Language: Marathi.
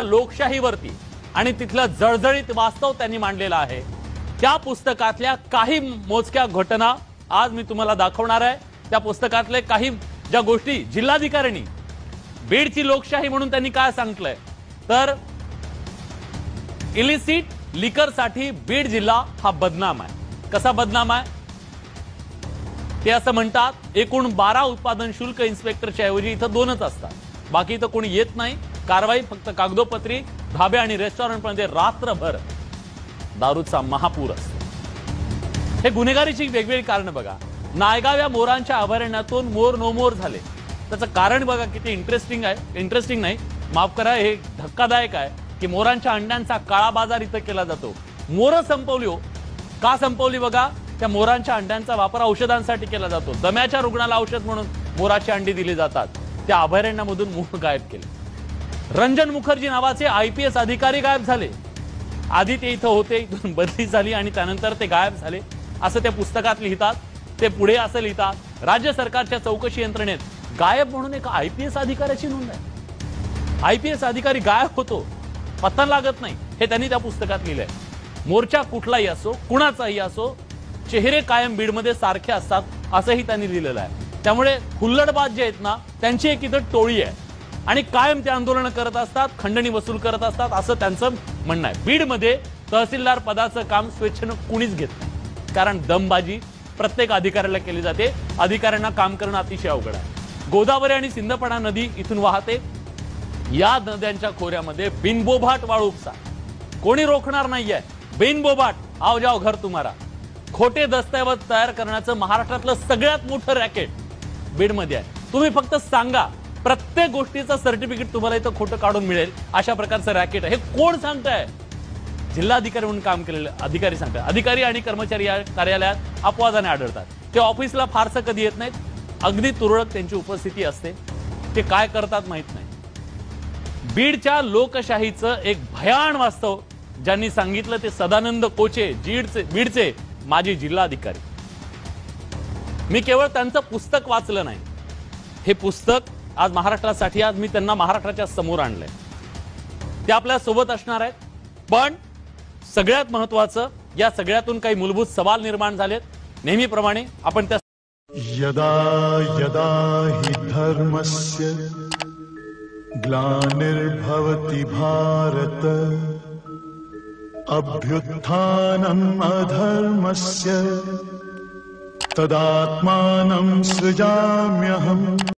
लोकशाहीवरती आणि तिथलं जळजळीत वास्तव त्यांनी मांडलेलं आहे। त्या पुस्तकातल्या काही मोजक्या घटना आज मी तुम्हाला दाखवणार आहे। त्या पुस्तकातले काही ज्या गोष्टी जिल्हाधिकाऱ्यांनी बीडची लोकशाही म्हणून त्यांनी काय सांगितलंय तर इलिसिट लिकर साठी बीड जिल्हा हा बदनाम आहे। कसा बदनाम आहे ते असं म्हणतात, एकूण 12 उत्पादन शुल्क इन्स्पेक्टरच्या ऐवजी इथं 2च असतात, बाकी इथं कोणी येत नाही। कारवाई फक्त कागदोपत्री। ढाबे आणि रेस्टॉरंटमध्ये रात्रभर दारूचा महापूर असतो। हे गुन्हेगारीची वेगवेगळी कारण बघा। नायगाव या मोरांच्या अभयारण्यातून मोर नो मोर झाले, त्याचं कारण बघा किती इंटरेस्टिंग आहे। इंटरेस्टिंग नाही, माफ करा, हे धक्कादायक आहे की मोरांच्या अंड्यांचा काळा बाजार इथं केला जातो। मोर संपवली हो, का संपवली बघा, त्या मोरांच्या अंड्यांचा वापर औषधांसाठी केला जातो। दम्याच्या रुग्णाला औषध म्हणून मोराची अंडी दिली जातात। त्या अभयारण्यामधून मोर गायब केले। रंजन मुखर्जी नावाचे आयपीएस अधिकारी गायब झाले। आधी ते इथं होते, इथून बदली झाली आणि त्यानंतर ते गायब झाले असं त्या पुस्तकात लिहितात। ते पुढे असं लिहितात, राज्य सरकारच्या चौकशी यंत्रणेत गायब म्हणून एक आयपीएस अधिकाऱ्याची नोंद आहे। आयपीएस अधिकारी गायब होतो, पत्ता लागत नाही, हे त्यांनी त्या पुस्तकात लिहिलंय। मोर्चा कुठलाही असो, कुणाचाही असो, चेहरे कायम बीडमध्ये सारखे असतात असंही त्यांनी लिहिलेलं आहे। त्यामुळे हुल्लडबाज जे आहेत ना, त्यांची एक इथं टोळी आहे आणि कायम ते आंदोलन करत असतात, खंडणी वसूल करत असतात असं त्यांचं म्हणणं आहे। बीडमध्ये तहसीलदार पदाचं काम स्वेच्छेनं कुणीच घेत नाही, कारण दमबाजी प्रत्येक अधिकाऱ्याला केली जाते। अधिकाऱ्यांना काम करणं अतिशय अवघड आहे। गोदावरी आणि सिंदफणा नदी इथून वाहते। या नद्यांच्या खोऱ्यामध्ये बिनबोभाट वाळू उपसा, कोणी रोखणार नाहीये। बिनबोभाट आओ जाओ घर तुम्हारा, खोटे दस्तऐवज तयार करण्याचं महाराष्ट्रातलं सगळ्यात मोठं रॅकेट बीडमध्ये आहे। तुम्ही फक्त सांगा, प्रत्येक गोष्टीचं सर्टिफिकेट तुम्हाला इथं खोटं काढून मिळेल, अशा प्रकारचं रॅकेट आहे। हे कोण सांगताय? जिल्हाधिकारी म्हणून काम केलेले अधिकारी सांगतात। अधिकारी आणि कर्मचारी या कार्यालयात अपवादाने आढळतात। ते ऑफिसला फारसं कधी येत नाहीत, अगदी तुरळक त्यांची उपस्थिती असते। ते काय करतात माहित नाही। बीडच्या लोकशाहीचं एक भयान वास्तव ज्यांनी सांगितलं ते सदानंद कोचे, बीडचे माजी जिल्हाधिकारी। मी केवळ त्यांचं पुस्तक वाचलं नाही, हे पुस्तक आज महाराष्ट्रासाठी आज मी त्यांना महाराष्ट्राच्या समोर आणलंय। ते आपल्या सोबत असणार आहेत, पण सगळ्यात महत्त्वाचं या सगळ्यातून काही मूलभूत सवाल निर्माण झालेत। नेहमीप्रमाणे आपण त्या यदा यदा हि धर्मस्य ग्लानिर्भवति भारत अभ्युत्थानम् अधर्मस्य तदात्मानं सृजाम्यहम्।